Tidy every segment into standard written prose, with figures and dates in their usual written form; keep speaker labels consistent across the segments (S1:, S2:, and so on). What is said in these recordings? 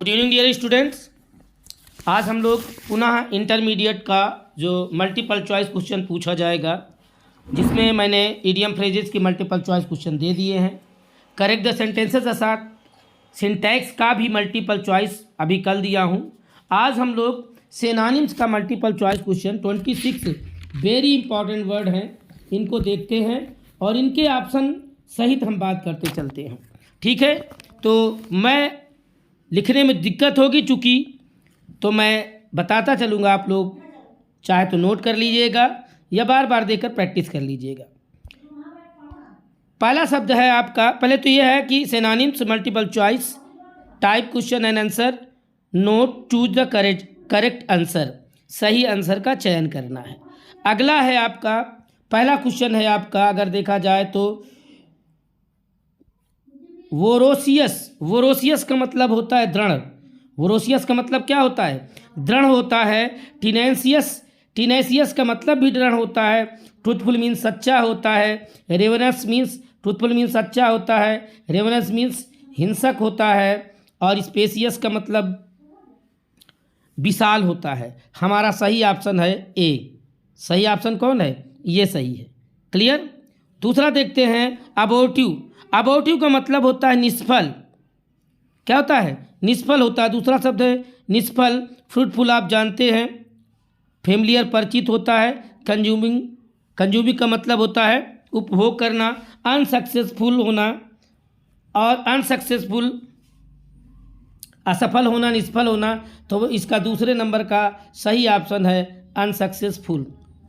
S1: Good evening dear students. आज हम लोग पुनः इंटरमीडिएट का जो मल्टीपल चॉइस क्वेश्चन पूछा जाएगा, जिसमें मैंने इडियम फ्रेजेस की मल्टीपल चॉइस क्वेश्चन दे दिए हैं। करेक्ट द सेंटेंसेस के साथ सिंटैक्स का भी मल्टीपल चॉइस अभी कल दिया हूँ। आज हम लोग सिनोनिम्स का multiple choice question 26 very important word हैं, इनको देखते हैं और इनके ऑप्शन सहित हम बात करते चलते हैं। ठीक है, तो मैं लिखने में दिक्कत होगी चूँकि, तो मैं बताता चलूँगा। आप लोग चाहे तो नोट कर लीजिएगा या बार बार देकर प्रैक्टिस कर लीजिएगा। पहला शब्द है आपका, पहले तो यह है कि synonyms multiple choice type question and answer, note choose the correct answer, सही आंसर का चयन करना है। अगला है आपका, पहला क्वेश्चन है आपका, अगर देखा जाए तो वोरोसियस। वोरोसियस का मतलब होता है दृढ़। वोरोसियस का मतलब क्या होता है? दृढ़ होता है। टिनेसियस, टिनेसियस का मतलब भी दृढ़ होता है। ट्रूथफुल मीन्स सच्चा होता है। रेवनस मीन्स, ट्रूथफुल मीन्स सच्चा होता है। रेवनस मीन्स हिंसक होता है। और स्पेसियस का मतलब विशाल होता है। हमारा सही ऑप्शन है ए। सही ऑप्शन कौन है? ये सही है। क्लियर। दूसरा देखते हैं अबोर्टिव। अबोर्टिव का मतलब होता है निष्फल। क्या होता है? निष्फल होता है। दूसरा शब्द है निष्फल। फ्रूटफुल आप जानते हैं, फेमिलियर परिचित होता है। कंज्यूमिंग, कंज्यूमिंग का मतलब होता है उपभोग करना। अनसक्सेसफुल होना और अनसक्सेसफुल असफल होना, निष्फल होना। तो इसका दूसरे नंबर का सही ऑप्शन है अनसक्सेसफुल।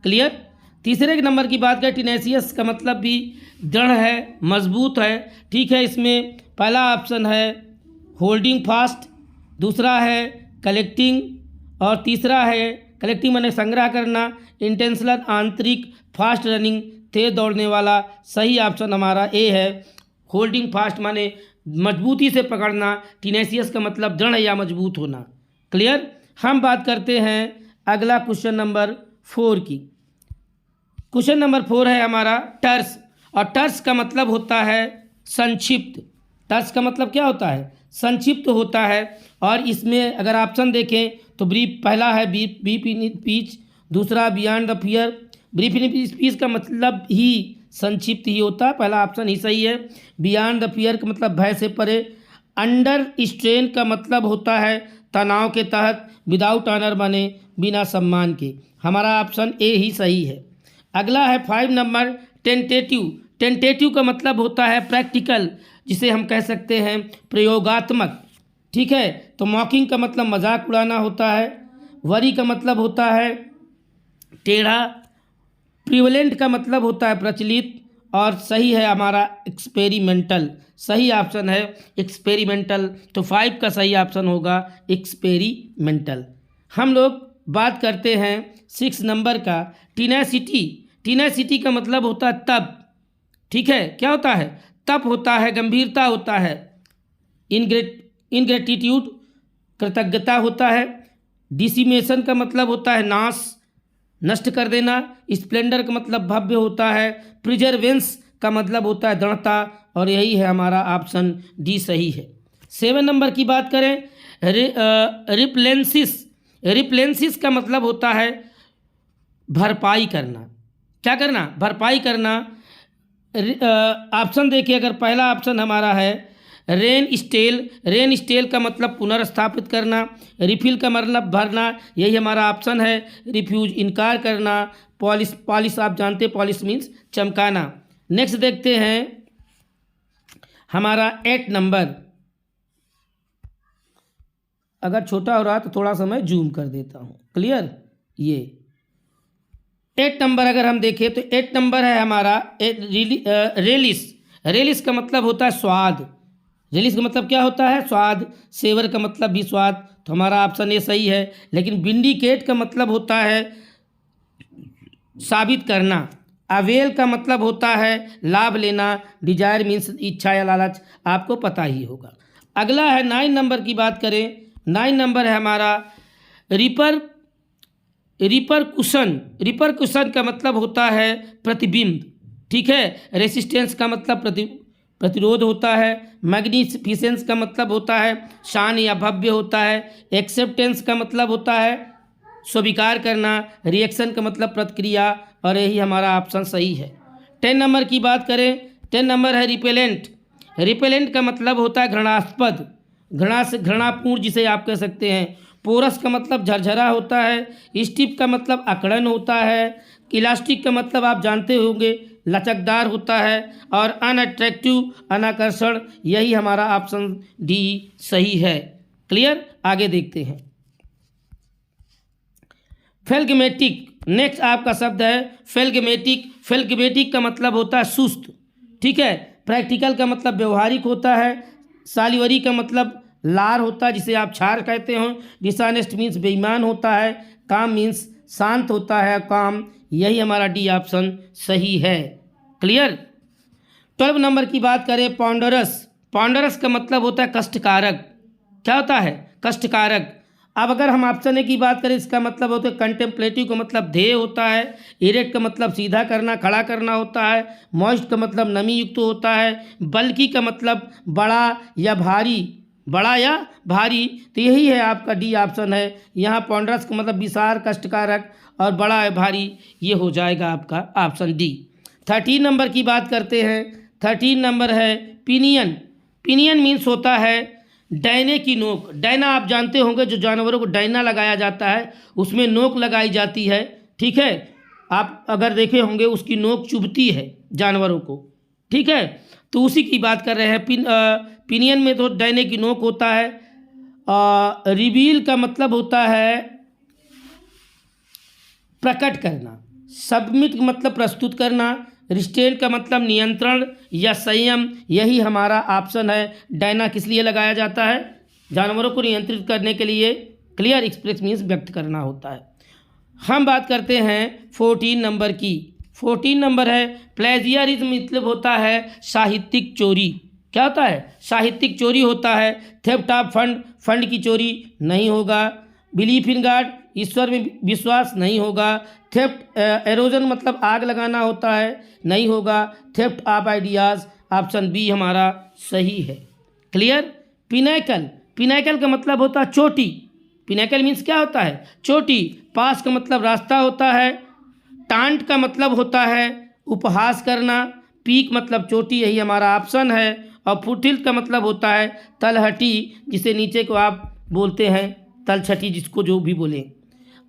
S1: क्लियर। तीसरे के नंबर की बात करें, टिनेसियस का मतलब भी दृढ़ है, मजबूत है। ठीक है, इसमें पहला ऑप्शन है होल्डिंग फास्ट, दूसरा है कलेक्टिंग और तीसरा है कलेक्टिंग माने संग्रह करना। इंटेंशनल, आंतरिक, फास्ट रनिंग, तेज दौड़ने वाला। सही ऑप्शन हमारा ए है। होल्डिंग फास्ट माने मजबूती से पकड़ना। टिनेसियस का मतलब दृढ़ या मजबूत होना। क्लियर। हम बात करते हैं अगला क्वेश्चन नंबर 4 की। क्वेश्चन नंबर 4 है हमारा टर्स, और टर्स का मतलब होता है संक्षिप्त। टर्स का मतलब क्या होता है? संक्षिप्त होता है। और इसमें अगर ऑप्शन देखें तो ब्रीफ पहला है, ब्रीफ इन स्पीच, दूसरा beyond the fear. Brief in speech का मतलब ही संक्षिप्त ही होता है, पहला ऑप्शन ही सही है। बियॉन्ड द फियर का मतलब भय से परे। अंडर स्ट्रेन का मतलब होता है तनाव के तहत। विदाउट ऑनर माने बिना सम्मान के। हमारा ऑप्शन ए ही सही है। अगला है 5 नंबर टेंटेटिव। टेंटेटिव का मतलब होता है प्रैक्टिकल, जिसे हम कह सकते हैं प्रयोगात्मक। ठीक है, तो मॉकिंग का मतलब मजाक उड़ाना होता है। वरी का मतलब होता है टेढ़ा। प्रिवलेंट का मतलब होता है प्रचलित। और सही है हमारा एक्सपेरिमेंटल। सही ऑप्शन है एक्सपेरिमेंटल। तो 5 का सही ऑप्शन होगा एक्सपेरिमेंटल। हम लोग बात करते हैं 6 नंबर का टीनेसिटी। टीनेसिटी का मतलब होता है तप। ठीक है, क्या होता है? तप होता है, गंभीरता होता है। इनग्रेटिट्यूड कृतज्ञता होता है। डिसिमेशन का मतलब होता है नाश, नष्ट कर देना। स्प्लेंडर का मतलब भव्य होता है। प्रिजर्वेंस का मतलब होता है दृढ़ता। और यही है हमारा ऑप्शन डी सही है। 7 नंबर की बात करें, रिप्लेंसिस। रिप्लेंसिस का मतलब होता है भरपाई करना। क्या करना? भरपाई करना। ऑप्शन देखिए, अगर पहला ऑप्शन हमारा है रेन स्टेल। रेन स्टेल का मतलब पुनर्स्थापित करना। रिफिल का मतलब भरना, यही हमारा ऑप्शन है। रिफ्यूज इनकार करना। पॉलिश, पॉलिश आप जानते हैं, पॉलिश मीन्स चमकाना। नेक्स्ट देखते हैं हमारा 8 नंबर। अगर छोटा हो रहा तो थोड़ा सा मैं जूम कर देता हूँ। क्लियर। ये 8 नंबर अगर हम देखें तो 8 नंबर है हमारा रेलिस। रेलिस का मतलब होता है स्वाद। रेलिस का मतलब क्या होता है? स्वाद। सेवर का मतलब भी स्वाद। तो हमारा ऑप्शन ए सही है। लेकिन विंडिकेट का मतलब होता है साबित करना। अवेल का मतलब होता है लाभ लेना। डिजायर मीन्स इच्छा या लालच, आपको पता ही होगा। अगला है 9 नंबर की बात करें। 9 नंबर है हमारा रिपरकुशन। रिपरकुशन का मतलब होता है प्रतिबिंब। ठीक है। रेसिस्टेंस का मतलब प्रतिरोध होता है। मैग्निफिसेंस का मतलब होता है शान या भव्य होता है। एक्सेप्टेंस का मतलब होता है स्वीकार करना। रिएक्शन का मतलब प्रतिक्रिया, और यही हमारा ऑप्शन सही है। 10 नंबर की बात करें, 10 नंबर है रिपेलेंट। रिपेलेंट का मतलब होता है घृणास्पद, घृणा से घृणापूर्ण जिसे आप कह सकते हैं। पोरस का मतलब झरझरा होता है। स्टिफ का मतलब अकड़न होता है। इलास्टिक का मतलब आप जानते होंगे लचकदार होता है। और अनअट्रैक्टिव अनाकर्षण, यही हमारा ऑप्शन डी सही है। क्लियर, आगे देखते हैं। फेल्गमेटिक, नेक्स्ट आपका शब्द है फेल्गमेटिक। फेल्गमेटिक का मतलब होता है सुस्त, ठीक है। प्रैक्टिकल का मतलब व्यवहारिक होता है। सालिवरी का मतलब लार होता है जिसे आप छार कहते हो। डिसऑनेस्ट मीन्स बेईमान होता है। काम मीन्स शांत होता है काम, यही हमारा डी ऑप्शन सही है। क्लियर। 12 नंबर की बात करें, पॉन्डरस। पॉन्डरस का मतलब होता है कष्टकारक। क्या होता है? कष्टकारक। अब अगर हम ऑप्शन ए की बात करें, इसका मतलब होता है कंटेम्पलेटिव का मतलब ध्येय होता है। इरेक्ट का मतलब सीधा करना, खड़ा करना होता है। मॉइस्ट का मतलब नमी युक्त होता है। बल्कि का मतलब बड़ा या भारी, बड़ा या भारी, तो यही है आपका डी ऑप्शन है। यहाँ पॉन्डरस का मतलब विशाल, कष्टकारक, और बड़ा या भारी, ये हो जाएगा आपका ऑप्शन डी। 13 नंबर की बात करते हैं। 13 नंबर है पिनियन। पिनियन मीन्स होता है डैने की नोक। डैना आप जानते होंगे, जो जानवरों को डैना लगाया जाता है उसमें नोक लगाई जाती है, ठीक है। आप अगर देखे होंगे उसकी नोक चुभती है जानवरों को, ठीक है। तो उसी की बात कर रहे हैं। पिनियन में तो डैने की नोक होता है। रिवील का मतलब होता है प्रकट करना। सबमिट का मतलब प्रस्तुत करना। रिस्ट्रेंट का मतलब नियंत्रण या संयम, यही हमारा ऑप्शन है। डायना किस लिए लगाया जाता है? जानवरों को नियंत्रित करने के लिए। क्लियर, एक्सप्रेस मीन्स व्यक्त करना होता है। हम बात करते हैं 14 नंबर की। 14 नंबर है प्लेजियरिज्म, मतलब होता है साहित्यिक चोरी। क्या होता है? साहित्यिक चोरी होता है। थेफ्ट ऑफ फंड, फंड की चोरी नहीं होगा। बिलीफ इन गॉड, ईश्वर में विश्वास नहीं होगा। थेफ्ट एरोजन मतलब आग लगाना होता है, नहीं होगा। Theft of ideas, option B हमारा सही है। क्लियर। पिनैकल, पिनैकल का मतलब होता है चोटी। पिनैकल मीन्स क्या होता है? चोटी। पास का मतलब रास्ता होता है। टांट का मतलब होता है उपहास करना। पीक मतलब चोटी, यही हमारा ऑप्शन है। और फुटिल का मतलब होता है तलहटी, जिसे नीचे को आप बोलते हैं तलछटी, जिसको जो भी बोले।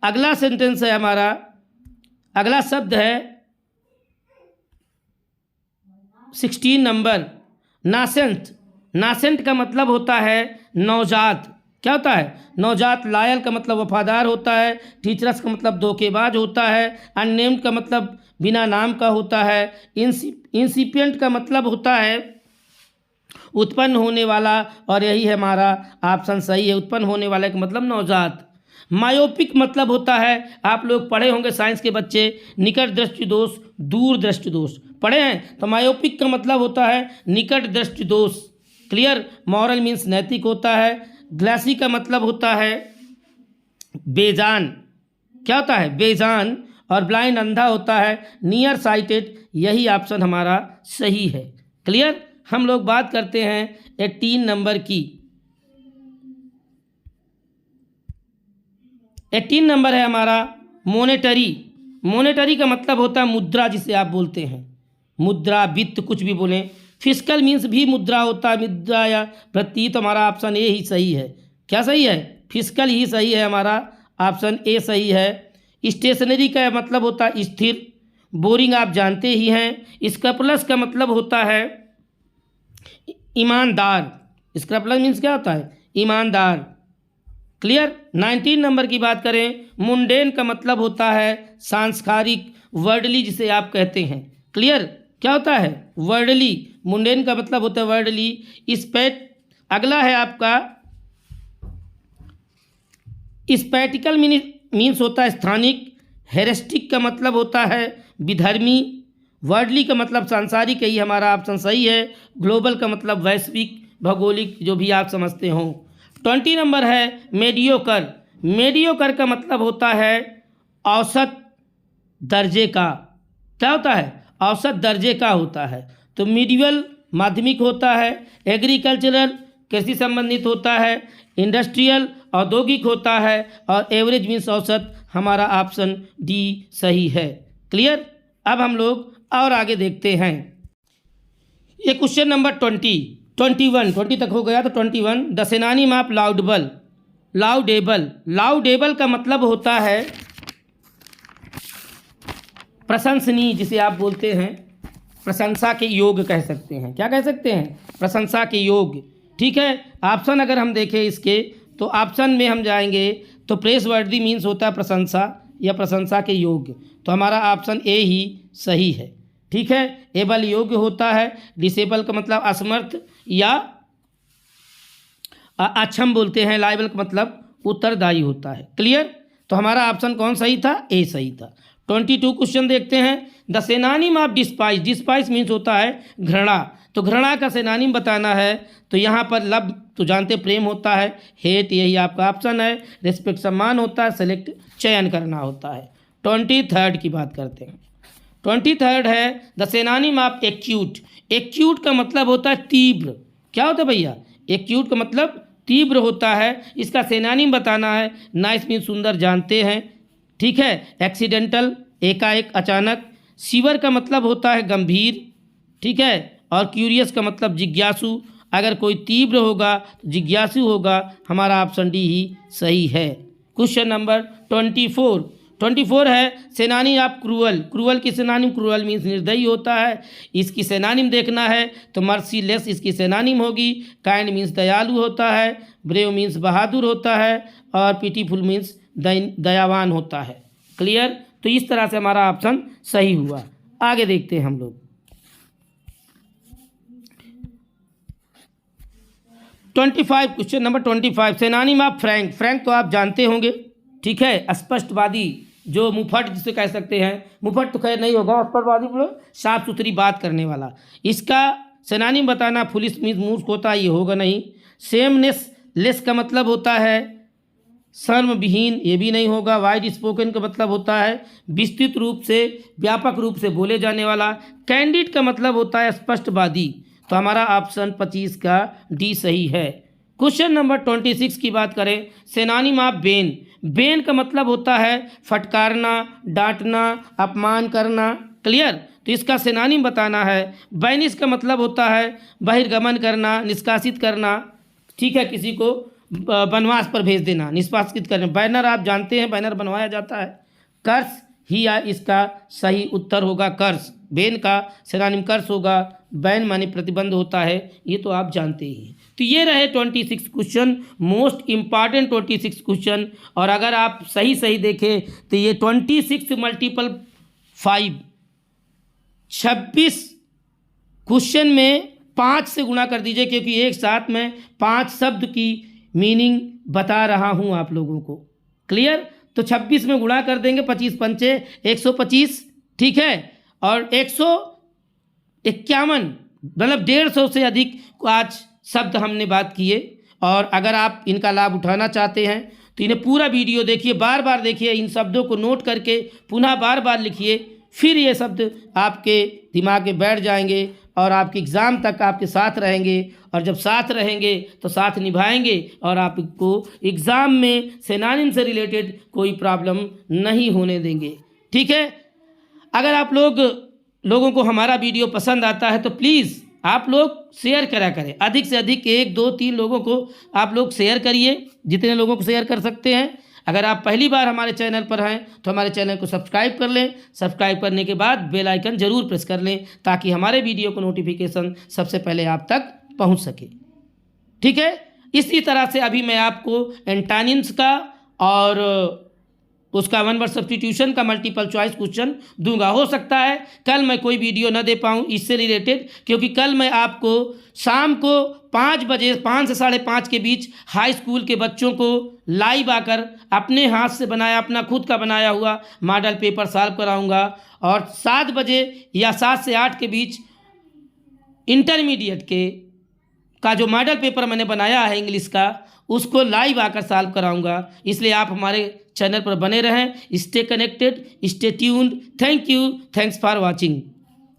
S1: अगला सेंटेंस है हमारा, अगला शब्द है 16 नंबर नासेंट। नासेंट का मतलब होता है नवजात। क्या होता है? नवजात। लायल का मतलब वफादार होता है। टीचरस का मतलब धोखेबाज होता है। अननेम्ड का मतलब बिना नाम का होता है। इंसिपिएंट का मतलब होता है उत्पन्न होने वाला, और यही है हमारा ऑप्शन सही है। उत्पन्न होने वाले का मतलब नवजात। मायोपिक मतलब होता है, आप लोग पढ़े होंगे साइंस के बच्चे, निकट दृष्टि दोष, दूर दृष्टि दोष पढ़े हैं, तो मायोपिक का मतलब होता है निकट दृष्टि दोष। क्लियर। मॉरल मीन्स नैतिक होता है। ग्लासी का मतलब होता है बेजान। क्या होता है? बेजान। और ब्लाइंड अंधा होता है। नियर साइटेड, यही ऑप्शन हमारा सही है। क्लियर। हम लोग बात करते हैं 18 नंबर की। 18 नंबर है हमारा मोनेटरी। मोनेटरी का मतलब होता है मुद्रा, जिसे आप बोलते हैं मुद्रा, वित्त, कुछ भी बोलें। फिस्कल मीन्स भी मुद्रा होता है, मुद्रा या प्रति, तो हमारा ऑप्शन ए ही सही है। क्या सही है? फिस्कल ही सही है, हमारा ऑप्शन ए सही है। स्टेशनरी का मतलब होता है स्थिर। बोरिंग आप जानते ही हैं। स्क्रैपलेस का मतलब होता है ईमानदार। स्क्रैपलेस मीन्स क्या होता है? ईमानदार। क्लियर। 19 नंबर की बात करें, मुंडेन का मतलब होता है सांस्कारिक, वर्डली, जिसे आप कहते हैं। क्लियर। क्या होता है? वर्डली। मुंडेन का मतलब होता है वर्डली। स्पेट, अगला है आपका स्पैटिकल मीन्स होता है स्थानिक। हेरेस्टिक का मतलब होता है विधर्मी। वर्डली का मतलब सांसारिक, यही हमारा ऑप्शन सही है। ग्लोबल का मतलब वैश्विक, भौगोलिक, जो भी आप समझते हो। 20 नंबर है मेडियोकर। मेडियोकर का मतलब होता है औसत दर्जे का। क्या होता है? औसत दर्जे का होता है। तो मीडियल माध्यमिक होता है, एग्रीकल्चरल कृषि संबंधित होता है, इंडस्ट्रियल औद्योगिक होता है, और एवरेज मीन्स औसत हमारा ऑप्शन डी सही है। क्लियर। अब हम लोग और आगे देखते हैं। ये क्वेश्चन नंबर 20 तक हो गया, तो 21 द सिनोनिम ऑफ लाउडेबल। लाउडेबल का मतलब होता है प्रशंसनीय, जिसे आप बोलते हैं प्रशंसा के योग्य कह सकते हैं। क्या कह सकते हैं? प्रशंसा के योग्य। ठीक है। ऑप्शन अगर हम देखें इसके, तो ऑप्शन में हम जाएंगे तो प्रेस वर्दी मीन्स होता है प्रशंसा या प्रशंसा के योग्य, तो हमारा ऑप्शन ए ही सही है। ठीक है। एबल योग्य होता है, डिसेबल का मतलब असमर्थ या अक्षम बोलते हैं, लायबल का मतलब उत्तरदायी होता है। क्लियर। तो हमारा ऑप्शन कौन सही था? ए सही था। 22 क्वेश्चन देखते हैं। The synonym of despise. Despise means होता है घृणा, तो घृणा का सिनोनिम बताना है, तो यहाँ पर लव तो जानते प्रेम होता है, हेट यही आपका ऑप्शन है, रिस्पेक्ट सम्मान होता है, सेलेक्ट चयन करना होता है। 23 की बात करते हैं। 23 है the synonym of acute. Acute का मतलब होता है तीव्र। क्या होता है भैया? एक्यूट का मतलब तीव्र होता है। इसका सिनोनिम बताना है। नाइस मीन्स सुंदर, जानते हैं। ठीक है। एक्सीडेंटल एकाएक अचानक। सीवर का मतलब होता है गंभीर। ठीक है। और क्यूरियस का मतलब जिज्ञासु। अगर कोई तीव्र होगा तो जिज्ञासु होगा, हमारा ऑप्शन डी ही सही है। क्वेश्चन नंबर 24 है सिनोनिम ऑफ क्रूअल। क्रूअल की सिनोनिम, क्रूअल मीन्स निर्दयी होता है। इसकी सिनोनिम देखना है तो मर्सीलेस इसकी सिनोनिम होगी। काइंड मीन्स दयालु होता है, ब्रेव मीन्स बहादुर होता है, और पिटीफुल मीन्स दयावान होता है। क्लियर। तो इस तरह से हमारा ऑप्शन सही हुआ। आगे देखते हैं हम लोग। 25 question number 25 synonym of Frank. Frank तो आप जानते होंगे। ठीक है। स्पष्टवादी, जो मुफट जिसे कह सकते हैं। मुफट तो खैर नहीं होगा, स्पष्टवादी बोलो साफ सुथरी बात करने वाला। इसका सिनोनिम बताना। फुलिश मीन्स मूर्ख होता है, ये होगा नहीं। सेमनेस लेस का मतलब होता है शर्म विहीन, ये भी नहीं होगा। वाइड स्पोकन का मतलब होता है विस्तृत रूप से, व्यापक रूप से बोले जाने वाला। कैंडिड का मतलब होता है स्पष्टवादी, तो हमारा ऑप्शन 25 का डी सही है। क्वेश्चन नंबर 26 की बात करें। Synonym of Ben. बेन का मतलब होता है फटकारना, डांटना, अपमान करना। क्लियर। तो इसका सिनोनिम बताना है। बैनिश का मतलब होता है बहिर्गमन करना, निष्कासित करना। ठीक है। किसी को वनवास पर भेज देना, निष्कासित करना। बैनर आप जानते हैं, बैनर बनवाया जाता है। कर्स ही या इसका सही उत्तर होगा कर्स। बैन का सिनोनिम कर्स होगा। बैन माने प्रतिबंध होता है, ये तो आप जानते ही हैं। तो ये रहे 26 क्वेश्चन, मोस्ट इम्पॉर्टेंट 26 क्वेश्चन। और अगर आप सही देखें तो ये 26 मल्टीपल 5 26 क्वेश्चन में 5 से गुणा कर दीजिए, क्योंकि एक साथ में 5 शब्द की मीनिंग बता रहा हूँ आप लोगों को। क्लियर। तो 26 में गुणा कर देंगे, 25 पंचे 125। ठीक है। और 151 मतलब 150 से अधिक आज शब्द हमने बात किए। और अगर आप इनका लाभ उठाना चाहते हैं तो इन्हें पूरा वीडियो देखिए, बार बार देखिए, इन शब्दों को नोट करके पुनः बार बार लिखिए, फिर ये शब्द आपके दिमाग में बैठ जाएंगे और आपके एग्ज़ाम तक आपके साथ रहेंगे। और जब साथ रहेंगे तो साथ निभाएंगे, और आपको एग्ज़ाम में सिनोनिम से रिलेटेड कोई प्रॉब्लम नहीं होने देंगे। ठीक है। अगर आप लोगों को हमारा वीडियो पसंद आता है तो प्लीज़ आप लोग शेयर करा करें, अधिक से अधिक 1 2 3 लोगों को आप लोग शेयर करिए, जितने लोगों को शेयर कर सकते हैं। अगर आप पहली बार हमारे चैनल पर हैं तो हमारे चैनल को सब्सक्राइब कर लें। सब्सक्राइब करने के बाद बेल आइकन ज़रूर प्रेस कर लें, ताकि हमारे वीडियो को नोटिफिकेशन सबसे पहले आप तक पहुंच सके। ठीक है। इसी तरह से अभी मैं आपको एंटोनिम्स का और उसका 1 वर्ड सब्स्टिट्यूशन का मल्टीपल चॉइस क्वेश्चन दूंगा। हो सकता है कल मैं कोई वीडियो न दे पाऊँ इससे रिलेटेड, क्योंकि कल मैं आपको शाम को 5 बजे 5 से 5:30 के बीच हाई स्कूल के बच्चों को लाइव आकर अपने हाथ से बनाया, अपना खुद का बनाया हुआ मॉडल पेपर सॉल्व कराऊंगा। और 7 बजे या 7 से 8 के बीच इंटरमीडिएट का जो मॉडल पेपर मैंने बनाया है इंग्लिश का, उसको लाइव आकर सॉल्व कराऊंगा। इसलिए आप हमारे चैनल पर बने रहें। Stay connected, stay tuned. Thank you, thanks for watching.